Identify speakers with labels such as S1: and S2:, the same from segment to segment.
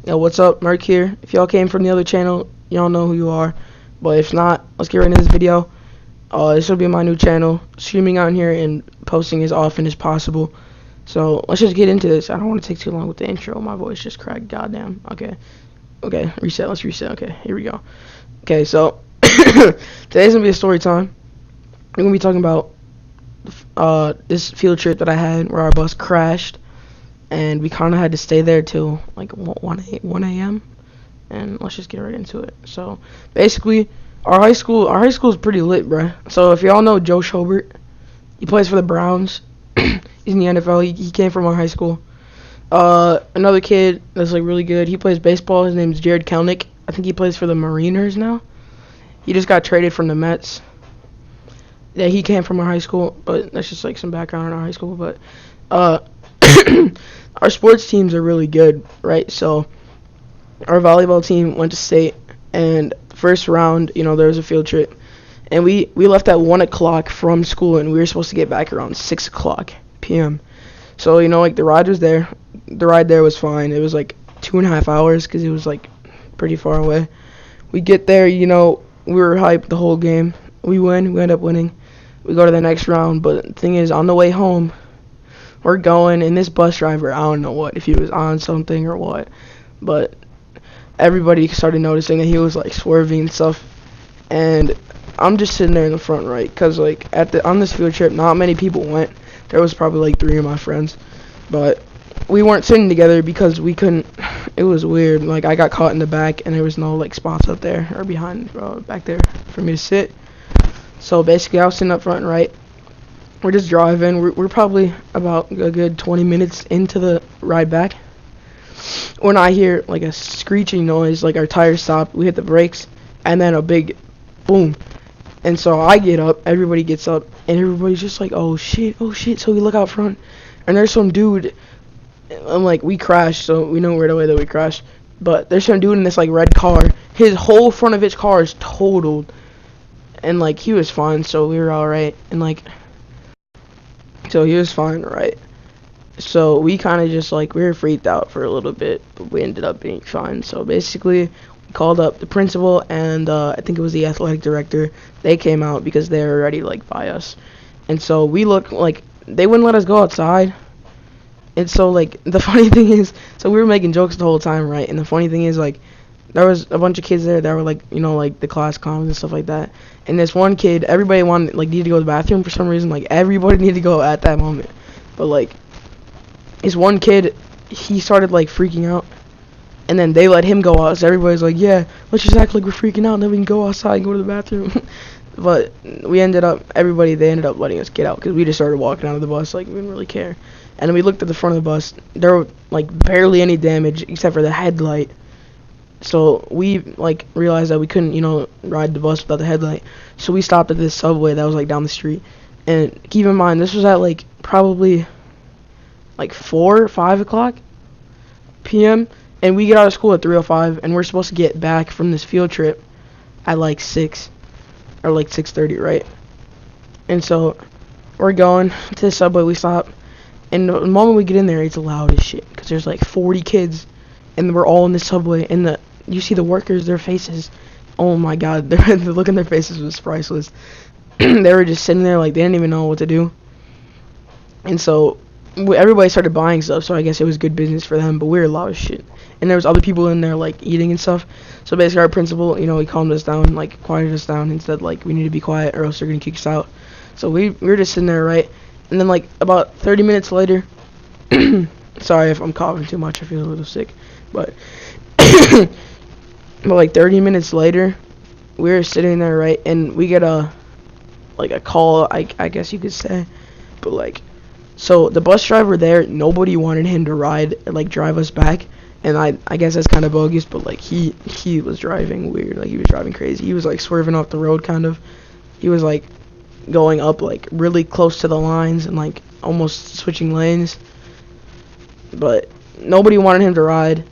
S1: Yo, what's up? Merc here. If y'all came from the other channel, y'all know who you are. But if not, let's get right into this video. This will be my new channel. Streaming on here and posting as often as possible. So let's just get into this. I don't want to take too long with the intro. My voice just cracked. Goddamn. Okay. Reset. Let's reset. Okay. Here we go. Okay. So today's gonna be a story time. We're gonna be talking about this field trip that I had where our bus crashed. And we kind of had to stay there till like 1 a.m. And let's just get right into it. So basically, our high school is pretty lit, bruh. So if y'all know Joe Schobert, he plays for the Browns. He's in the NFL. He came from our high school. Another kid that's like really good. He plays baseball. His name's Jared Kelnick. I think he plays for the Mariners now. He just got traded from the Mets. Yeah, he came from our high school, but that's just like some background on our high school. But our sports teams are really good, right? So our volleyball team went to state, and the first round, there was a field trip, and we left at 1 o'clock from school, and we were supposed to get back around 6 o'clock p.m. So like the ride was there. The ride there was fine. It was like 2.5 hours because it was like pretty far away. We get there, we were hyped the whole game. We win. We end up winning. We go to the next round, but the thing is, on the way home, we're going, and this bus driver, I don't know if he was on something or what, but everybody started noticing that he was like swerving and stuff, and I'm just sitting there in the front, right, because like on this field trip, not many people went. There was probably like 3 of my friends, but we weren't sitting together because we couldn't. It was weird. Like I got caught in the back, and there was no like spots up there or behind, back there for me to sit. So basically, I was sitting up front, right. We're just driving. We're probably about a good 20 minutes into the ride back when I hear like a screeching noise, like our tires stopped. We hit the brakes, and then a big boom. And so I get up, everybody gets up, and everybody's just like, oh shit. So we look out front, and there's some dude. I'm like, we crashed, so we know right away that we crashed. But there's some dude in this like red car. His whole front of his car is totaled, and like he was fine, so we were all right. And like. So he was fine, right? So we kind of just like, we were freaked out for a little bit, but we ended up being fine. So basically, we called up the principal and I think it was the athletic director. They came out because they were already like by us. And so we looked like, they wouldn't let us go outside. And so like, the funny thing is, so we were making jokes the whole time, right? And the funny thing is like, there was a bunch of kids there that were like, like the class comms and stuff like that. And this one kid, everybody needed to go to the bathroom for some reason. Like everybody needed to go at that moment. But like, this one kid, he started like freaking out. And then they let him go out. So everybody's like, yeah, let's just act like we're freaking out and then we can go outside and go to the bathroom. But they ended up letting us get out because we just started walking out of the bus like we didn't really care. And then we looked at the front of the bus. There were like barely any damage except for the headlight. So we like realized that we couldn't, ride the bus without the headlight. So we stopped at this Subway that was like down the street. And keep in mind, this was at like probably like 4 or 5 o'clock p.m. And we get out of school at 3:05, and we're supposed to get back from this field trip at like 6 or like 6:30, right? And so we're going to the Subway. We stop, and the moment we get in there, it's loud as shit because there's like 40 kids, and we're all in the Subway, and you see the workers, their faces, oh my god, the look in their faces was priceless. They were just sitting there like they didn't even know what to do. And so everybody started buying stuff, so I guess it was good business for them, but we were loud as shit. And there was other people in there like eating and stuff. So basically our principal, he calmed us down, like quieted us down and said like we need to be quiet or else they're gonna kick us out. So we were just sitting there, right? And then like about 30 minutes later, sorry if I'm coughing too much, I feel a little sick, but but like 30 minutes later, we were sitting there, right, and we get a call, I guess you could say, but like, so the bus driver there, nobody wanted him to drive us back, and I guess that's kind of bogus, but like he was driving weird, like he was driving crazy. He was like swerving off the road kind of. He was like going up like really close to the lines and like almost switching lanes, but nobody wanted him to ride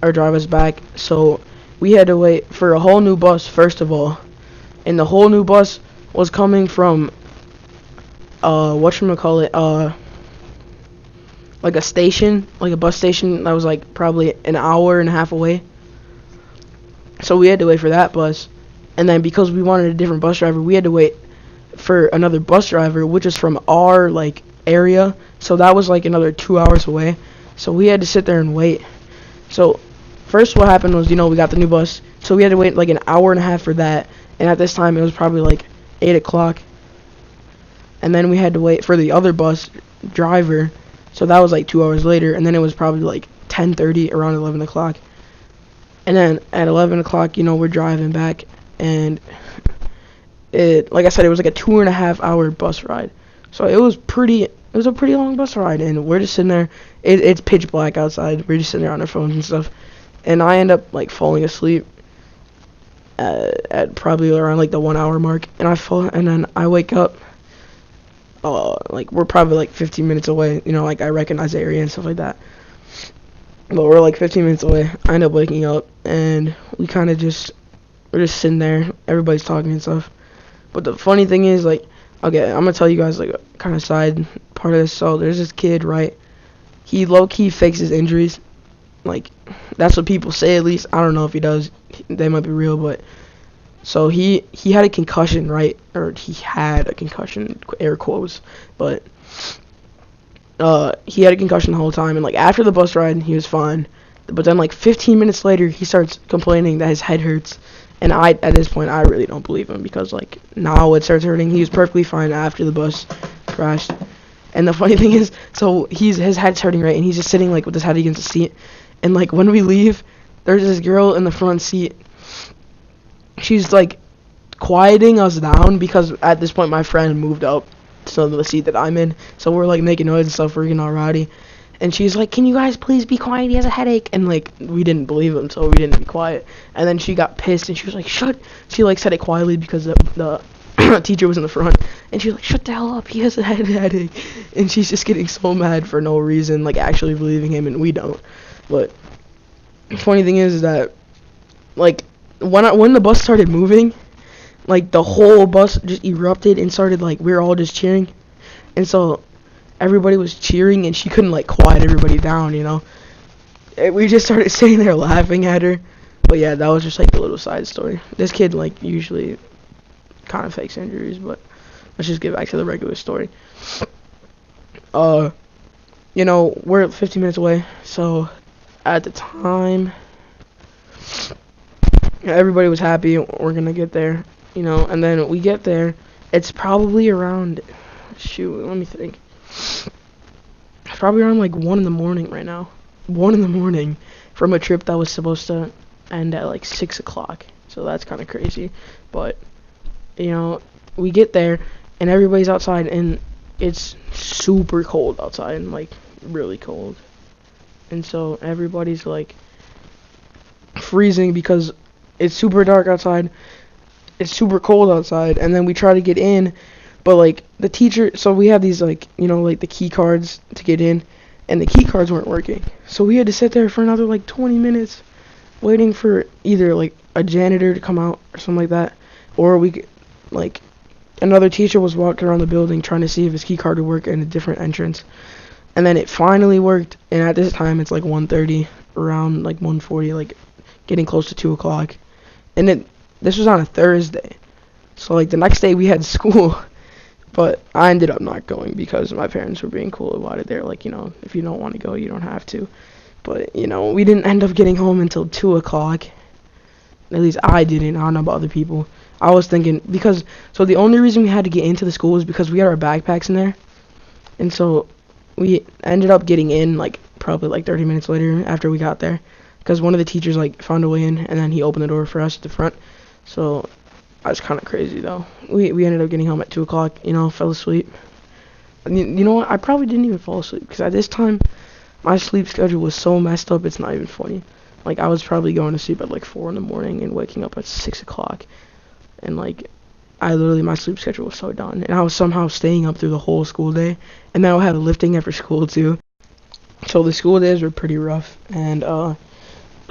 S1: or drive us back, so we had to wait for a whole new bus first of all, and the whole new bus was coming from whatchamacallit, like a station, like a bus station that was like probably an hour and a half away. So we had to wait for that bus. And then because we wanted a different bus driver, we had to wait for another bus driver, which is from our like area. So that was like another 2 hours away. So we had to sit there and wait. So first what happened was, we got the new bus. So we had to wait like an hour and a half for that. And at this time it was probably like 8 o'clock. And then we had to wait for the other bus driver. So that was like 2 hours later. And then it was probably like 10:30, around 11 o'clock. And then at 11 o'clock, we're driving back. And like I said, it was like a 2.5 hour bus ride. So it was a pretty long bus ride. And we're just sitting there. It's pitch black outside. We're just sitting there on our phones and stuff. And I end up like falling asleep at probably around like the 1 hour mark. And and then I wake up. Like we're probably like 15 minutes away. Like I recognize the area and stuff like that. But we're like 15 minutes away. I end up waking up, and we're just sitting there. Everybody's talking and stuff. But the funny thing is, like, okay, I'm gonna tell you guys like a kind of side part of this. So there's this kid, right? He low-key fakes his injuries. Like, that's what people say, at least. I don't know if he does. They might be real, but so he had a concussion, right? Or he had a concussion, air quotes. But he had a concussion the whole time, and like after the bus ride, he was fine. But then like 15 minutes later, he starts complaining that his head hurts. And at this point, I really don't believe him, because like now it starts hurting. He was perfectly fine after the bus crashed. And the funny thing is, so his head's hurting, right? And he's just sitting like with his head against the seat. And like when we leave, there's this girl in the front seat. She's like quieting us down, because at this point my friend moved up to the seat that I'm in. So we're like making noise and stuff, we're getting all rowdy. And she's like, "Can you guys please be quiet? He has a headache." And like we didn't believe him, so we didn't be quiet. And then she got pissed and she was like, "Shut!" She like said it quietly because the teacher was in the front. And she was like, "Shut the hell up! He has a headache." And she's just getting so mad for no reason, like actually believing him, and we don't. But the funny thing is that like when the bus started moving, like the whole bus just erupted and started like we were all just cheering. And so everybody was cheering, and she couldn't like quiet everybody down, And we just started sitting there laughing at her. But yeah, that was just like a little side story. This kid like usually kind of fakes injuries, but let's just get back to the regular story. We're 15 minutes away, so at the time everybody was happy. We're gonna get there, and then we get there. It's probably around, let me think. It's probably around like 1 in the morning right now. 1 in the morning from a trip that was supposed to end at like 6 o'clock. So that's kind of crazy. But, we get there and everybody's outside, and it's super cold outside, like really cold. And so everybody's like freezing because it's super dark outside. It's super cold outside. And then we try to get in. But, like, the teacher, so we have these, like, like, the key cards to get in, and the key cards weren't working. So we had to sit there for another, like, 20 minutes waiting for either, like, a janitor to come out or something like that, or another teacher was walking around the building trying to see if his key card would work in a different entrance. And then it finally worked, and at this time, it's, like, 1:30, around, like, 1:40, like, getting close to 2 o'clock. And this was on a Thursday. So, like, the next day we had school. But I ended up not going because my parents were being cool about it. They're like, if you don't want to go, you don't have to. But, we didn't end up getting home until 2 o'clock. At least I didn't. I don't know about other people. I was thinking, so the only reason we had to get into the school was because we had our backpacks in there. And so we ended up getting in, like, probably like 30 minutes later after we got there. Because one of the teachers, like, found a way in, and then he opened the door for us at the front. So that's kind of crazy, though. We ended up getting home at 2 o'clock, fell asleep. You know what? I probably didn't even fall asleep, because at this time, my sleep schedule was so messed up, it's not even funny. Like, I was probably going to sleep at, like, 4 in the morning and waking up at 6 o'clock. And, like, my sleep schedule was so done. And I was somehow staying up through the whole school day. And then I had lifting after school, too. So the school days were pretty rough. And,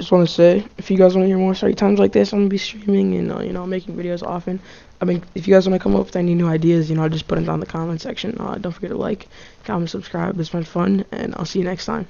S1: just want to say, if you guys want to hear more study times like this, I'm gonna be streaming and making videos often. I mean, if you guys want to come up with any new ideas, just put them down in the comment section. Don't forget to like, comment, subscribe. It's been fun, and I'll see you next time.